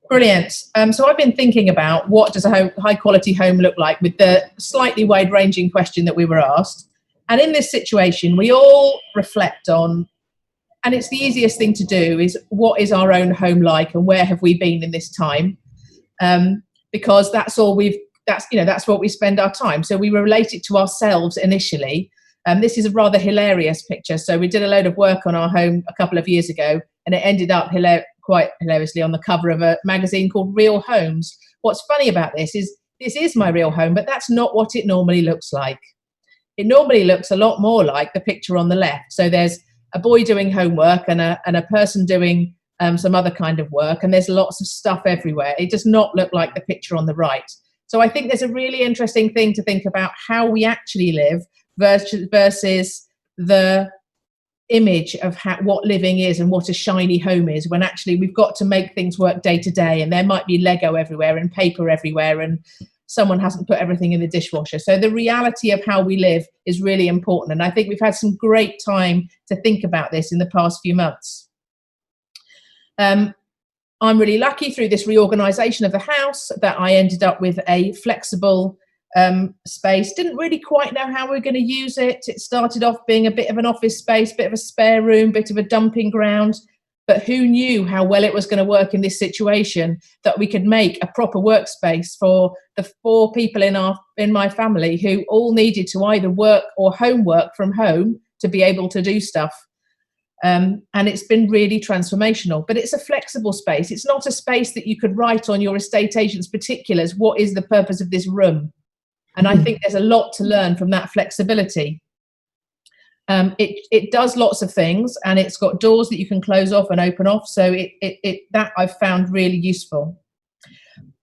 Brilliant. So I've been thinking about what does a high quality home look like with the slightly wide ranging question that we were asked. And in this situation, we all reflect on, and it's the easiest thing to do, is what is our own home like and where have we been in this time? Because that's what we spend our time. So we relate it to ourselves initially. This is a rather hilarious picture. So we did a load of work on our home a couple of years ago, and it ended up quite hilariously on the cover of a magazine called Real Homes. What's funny about this is my real home, but that's not what it normally looks like. It normally looks a lot more like the picture on the left. So there's a boy doing homework and a person doing some other kind of work, and there's lots of stuff everywhere. It does not look like the picture on the right. So I think there's a really interesting thing to think about how we actually live versus the image of what living is and what a shiny home is, when actually we've got to make things work day to day, and there might be Lego everywhere and paper everywhere and someone hasn't put everything in the dishwasher. So the reality of how we live is really important, and I think we've had some great time to think about this in the past few months. I'm really lucky through this reorganisation of the house that I ended up with a flexible space. Didn't really quite know how we were going to use it. It started off being a bit of an office space, bit of a spare room, bit of a dumping ground. But who knew how well it was going to work in this situation, that we could make a proper workspace for the 4 people in my family who all needed to either work or homework from home to be able to do stuff. And it's been really transformational. But it's a flexible space. It's not a space that you could write on your estate agent's particulars, what is the purpose of this room? And I think there's a lot to learn from that flexibility. It does lots of things, and it's got doors that you can close off and open off. So that I've found really useful.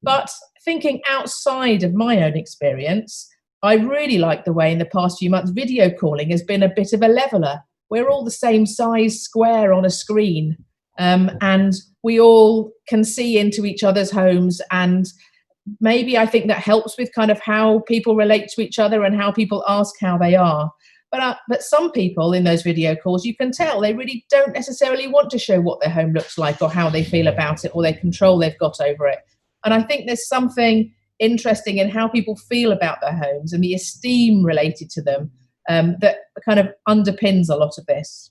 But thinking outside of my own experience, I really like the way in the past few months video calling has been a bit of a leveler. We're all the same size square on a screen, and we all can see into each other's homes, and maybe I think that helps with kind of how people relate to each other and how people ask how they are. But some people in those video calls, you can tell they really don't necessarily want to show what their home looks like or how they feel about it or their control they've got over it. And I think there's something interesting in how people feel about their homes and the esteem related to them that kind of underpins a lot of this.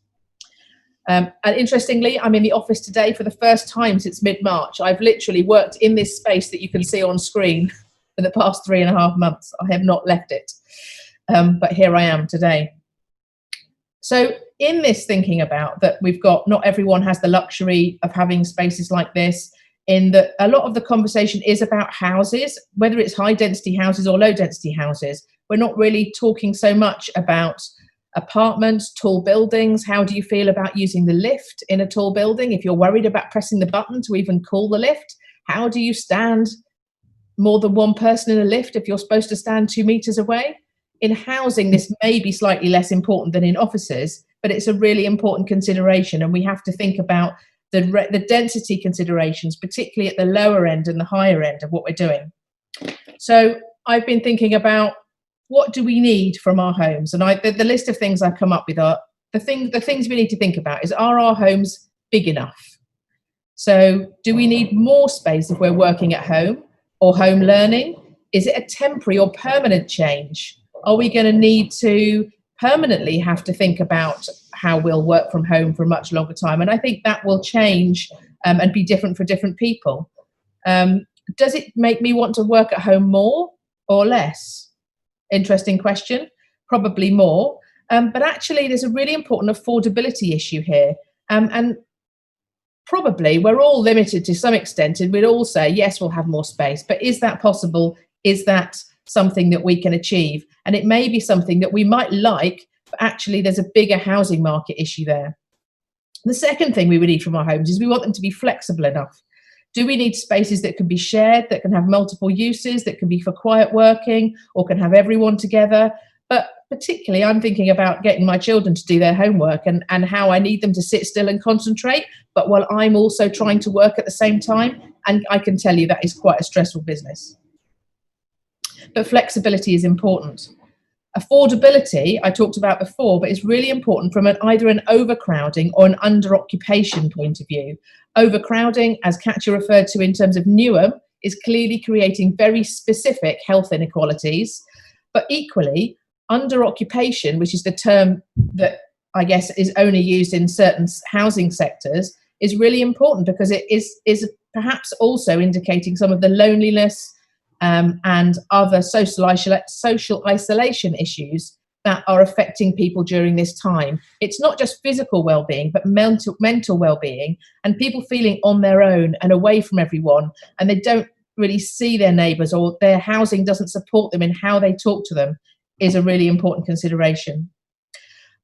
And interestingly, I'm in the office today for the first time since mid-March. I've literally worked in this space that you can see on screen for the past 3.5 months. I have not left it. But here I am today. So in this thinking about that, not everyone has the luxury of having spaces like this, in that a lot of the conversation is about houses, whether it's high density houses or low density houses. We're not really talking so much about apartments, tall buildings. How do you feel about using the lift in a tall building? If you're worried about pressing the button to even call the lift, how do you stand more than one person in a lift if you're supposed to stand 2 meters away? In housing, this may be slightly less important than in offices, but it's a really important consideration, and we have to think about the density considerations, particularly at the lower end and the higher end of what we're doing. So I've been thinking about, what do we need from our homes? And the list of things I've come up with are the things we need to think about is, are our homes big enough? So do we need more space if we're working at home or home learning? Is it a temporary or permanent change? Are we going to need to permanently have to think about how we'll work from home for a much longer time? And I think that will change and be different for different people. Does it make me want to work at home more or less? Interesting question. Probably more. But actually, there's a really important affordability issue here. And probably we're all limited to some extent, and we'd all say, yes, we'll have more space. But is that possible? Is that something that we can achieve? And it may be something that we might like, but actually there's a bigger housing market issue there. The second thing we would need from our homes is we want them to be flexible enough. Do we need spaces that can be shared, that can have multiple uses, that can be for quiet working, or can have everyone together? But particularly, I'm thinking about getting my children to do their homework and how I need them to sit still and concentrate, but while I'm also trying to work at the same time. And I can tell you that is quite a stressful business. But flexibility is important. Affordability, I talked about before, but it's really important from either an overcrowding or an under-occupation point of view. Overcrowding, as Katja referred to in terms of Newham, is clearly creating very specific health inequalities. But equally, under-occupation, which is the term that I guess is only used in certain housing sectors, is really important because it is perhaps also indicating some of the loneliness and other social isolation issues that are affecting people during this time. It's not just physical well-being, but mental well-being, and people feeling on their own and away from everyone, and they don't really see their neighbours, or their housing doesn't support them in how they talk to them, is a really important consideration.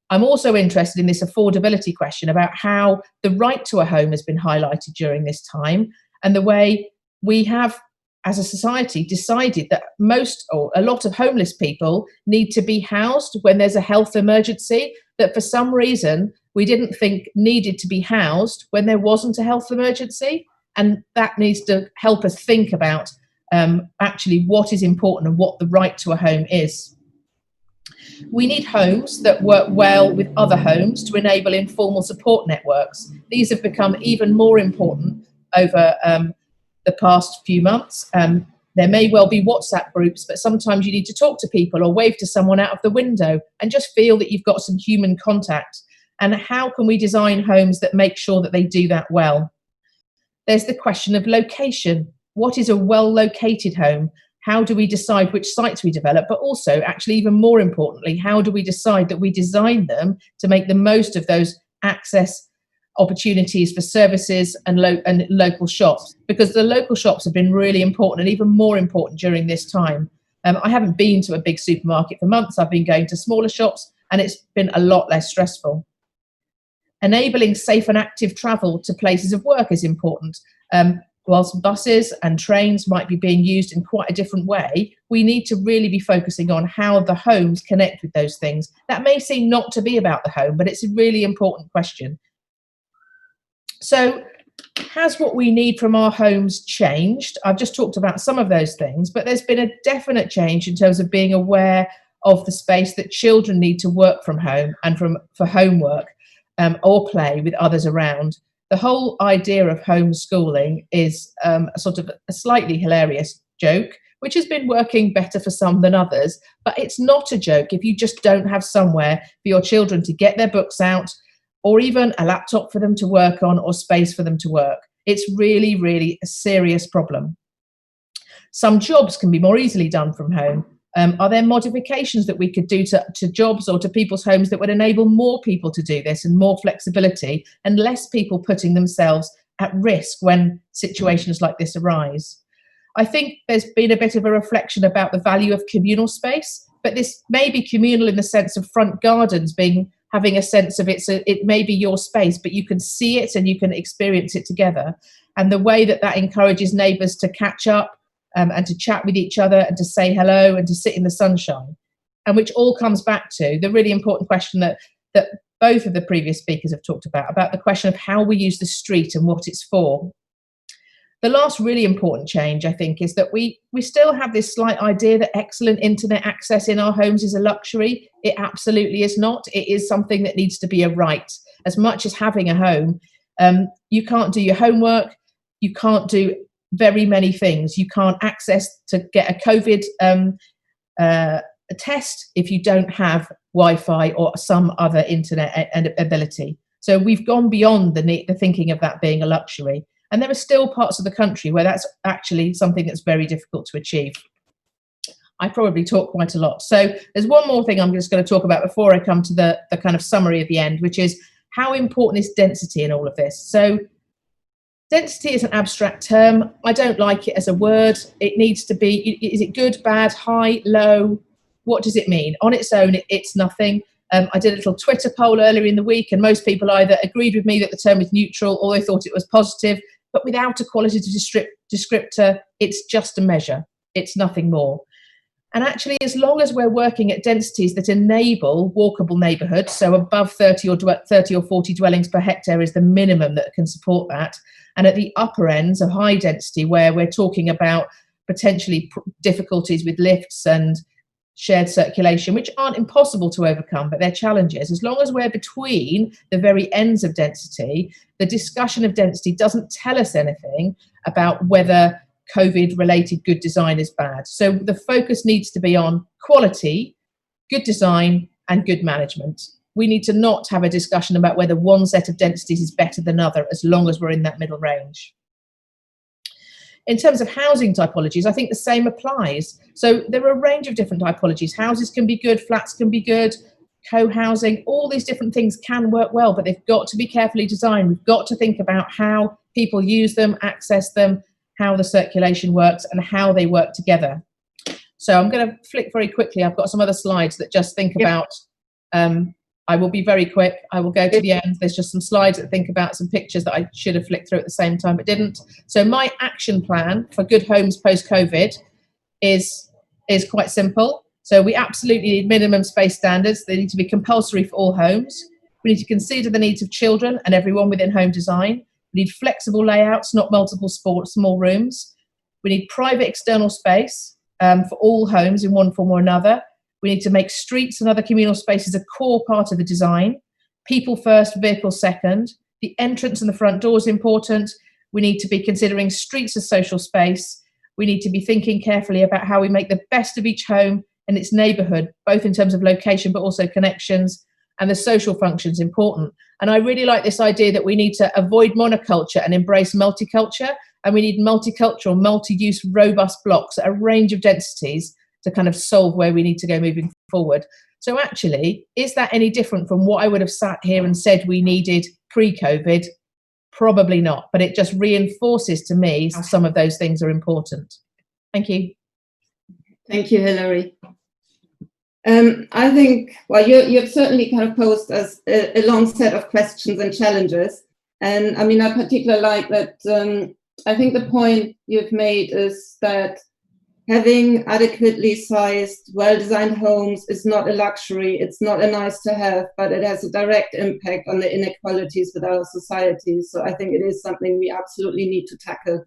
I'm also interested in this affordability question about how the right to a home has been highlighted during this time, and the way we have, as a society, decided that most or a lot of homeless people need to be housed when there's a health emergency that for some reason we didn't think needed to be housed when there wasn't a health emergency. And that needs to help us think about actually what is important and what the right to a home is. We need homes that work well with other homes to enable informal support networks. These have become even more important over the past few months. There may well be WhatsApp groups, but sometimes you need to talk to people or wave to someone out of the window and just feel that you've got some human contact. And how can we design homes that make sure that they do that well? There's the question of location. What is a well-located home? How do we decide which sites we develop? But also, actually, even more importantly, how do we decide that we design them to make the most of those access opportunities for services and local shops? Because the local shops have been really important, and even more important during this time. I haven't been to a big supermarket for months. I've been going to smaller shops, and it's been a lot less stressful. Enabling safe and active travel to places of work is important. Whilst buses and trains might be being used in quite a different way, we need to really be focusing on how the homes connect with those things. That may seem not to be about the home, but it's a really important question. So, has what we need from our homes changed? I've just talked about some of those things, but there's been a definite change in terms of being aware of the space that children need to work from home and for homework or play with others around. The whole idea of homeschooling is sort of a slightly hilarious joke, which has been working better for some than others. But it's not a joke if you just don't have somewhere for your children to get their books out, or even a laptop for them to work on, or space for them to work. It's really, really a serious problem. Some jobs can be more easily done from home. Are there modifications that we could do to jobs or to people's homes that would enable more people to do this, and more flexibility, and less people putting themselves at risk when situations like this arise? I think there's been a bit of a reflection about the value of communal space, but this may be communal in the sense of front gardens having a sense of it may be your space, but you can see it and you can experience it together. And the way that encourages neighbours to catch up and to chat with each other and to say hello and to sit in the sunshine. And which all comes back to the really important question that both of the previous speakers have talked about the question of how we use the street and what it's for. The last really important change, I think, is that we still have this slight idea that excellent internet access in our homes is a luxury. It absolutely is not. It is something that needs to be a right. As much as having a home, you can't do your homework, you can't do very many things. You can't access to get a COVID a test if you don't have Wi-Fi or some other internet ability. So we've gone beyond the thinking of that being a luxury. And there are still parts of the country where that's actually something that's very difficult to achieve. I probably talk quite a lot. So there's one more thing I'm just going to talk about before I come to the kind of summary at the end, which is how important is density in all of this? So density is an abstract term. I don't like it as a word. It needs to be, is it good, bad, high, low? What does it mean? On its own, it's nothing. I did a little Twitter poll earlier in the week, and most people either agreed with me that the term is neutral or they thought it was positive, but without a qualitative descriptor, it's just a measure. It's nothing more. And actually, as long as we're working at densities that enable walkable neighbourhoods, so above 30 or 40 dwellings per hectare is the minimum that can support that, and at the upper ends of high density, where we're talking about potentially difficulties with lifts and shared circulation, which aren't impossible to overcome, but they're challenges. As long as we're between the very ends of density, the discussion of density doesn't tell us anything about whether COVID-related good design is bad. So the focus needs to be on quality, good design, and good management. We need to not have a discussion about whether one set of densities is better than another, as long as we're in that middle range. In terms of housing typologies, I think the same applies. So there are a range of different typologies. Houses can be good, flats can be good, co-housing, all these different things can work well, but they've got to be carefully designed. We've got to think about how people use them, access them, how the circulation works, and how they work together. So I'm going to flick very quickly. I've got some other slides that just think about, I will be very quick. I will go to the end. There's just some slides that think about some pictures that I should have flicked through at the same time, but didn't. So my action plan for good homes post-COVID is quite simple. So we absolutely need minimum space standards. They need to be compulsory for all homes. We need to consider the needs of children and everyone within home design. We need flexible layouts, not multiple small rooms. We need private external space for all homes in one form or another. We need to make streets and other communal spaces a core part of the design. People first, vehicles second. The entrance and the front door is important. We need to be considering streets as social space. We need to be thinking carefully about how we make the best of each home and its neighbourhood, both in terms of location but also connections, and the social function is important. And I really like this idea that we need to avoid monoculture and embrace multiculture, and we need multicultural, multi-use, robust blocks at a range of densities to kind of solve where we need to go moving forward. So actually, is that any different from what I would have sat here and said we needed pre-COVID? Probably not, but it just reinforces to me how some of those things are important. Thank you. Thank you, Hilary. I think, well, you've certainly kind of posed us a long set of questions and challenges. And I mean, I particularly like that. I think the point you've made is that having adequately sized, well-designed homes is not a luxury. It's not a nice to have, but it has a direct impact on the inequalities with our society. So I think it is something we absolutely need to tackle.